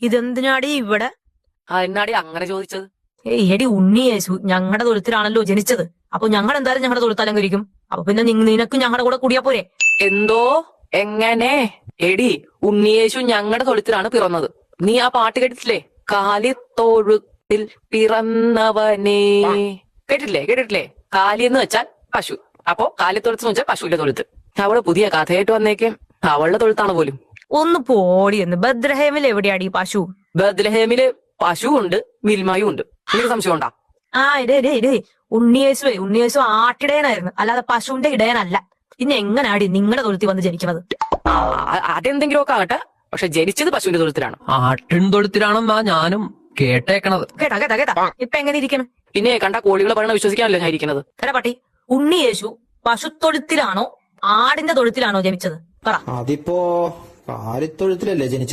ഇതെന്തിനാടി ഇവിടെ? എന്നാടി അങ്ങനെ ചോദിച്ചത്? എടി ഉണ്ണി യേശു ഞങ്ങളുടെ തൊഴുത്തിലാണല്ലോ ജനിച്ചത്. അപ്പൊ ഞങ്ങൾ എന്തായാലും ഞങ്ങളുടെ തൊഴുത്തലങ്കരിക്കും. അപ്പൊ പിന്നെ നിനക്കും ഞങ്ങളുടെ കൂടെ കൂടിയാ പോരെ? എന്തോ എങ്ങനെ? എടി ഉണ്ണിയേശു ഞങ്ങളുടെ തൊഴുത്തിലാണ് പിറന്നത്. നീ ആ പാട്ട് കേട്ടിട്ടില്ലേ? കാലിത്തൊഴുത്തിൽ പിറന്നവനേ. കേട്ടിട്ടില്ലേ? കാലി എന്ന് വെച്ചാൽ പശു. അപ്പോ കാലിത്തൊഴുത്ത് വെച്ചാൽ പശുവിന്റെ തൊഴുത്ത്. അവള് പുതിയ കഥയായിട്ട് വന്നേക്കും. അവളുടെ തൊഴുത്താണ് പോലും. ഒന്ന് പോടി എന്ന്. ബദ്രഹേമിൽ എവിടെയാടി പശു? ബദ്ലഹേമില് പശു ഉണ്ട്, മിൽമയും ഉണ്ട്. എനിക്ക് സംശയം ഉണ്ടാ? ഇടേ ഉണ്ണിയേശു ആട്ടിടയനായിരുന്നു, അല്ലാതെ പശുവിന്റെ ഇടയനല്ല. പിന്നെ എങ്ങനാടി നിങ്ങളുടെ തൊഴുത്തിൽ വന്ന് ജനിക്കുന്നത്? അതെന്തെങ്കിലുമൊക്കെ ആകട്ടെ, പക്ഷെ ജനിച്ചത് പശുവിന്റെ തൊഴുത്തിലാണ്. ആട്ടിൻ തൊഴുത്തിലാണെന്നാ ഞാനും കേട്ടേക്കണത്. കേട്ടാ ഇപ്പൊ എങ്ങനെ ഇരിക്കണം? പിന്നെ കണ്ട കോഴികളെ പറയണ വിശ്വസിക്കാനല്ലോ ഞാൻ ഇരിക്കുന്നത്. കേട്ടാ പട്ടി, ഉണ്ണിയേശു പശുത്തൊഴുത്തിലാണോ ആടിന്റെ തൊഴുത്തിലാണോ ജനിച്ചത്? പറ. അതിപ്പോ കാലിത്തൊഴുത്തിലല്ലേ ജനിച്ചത്?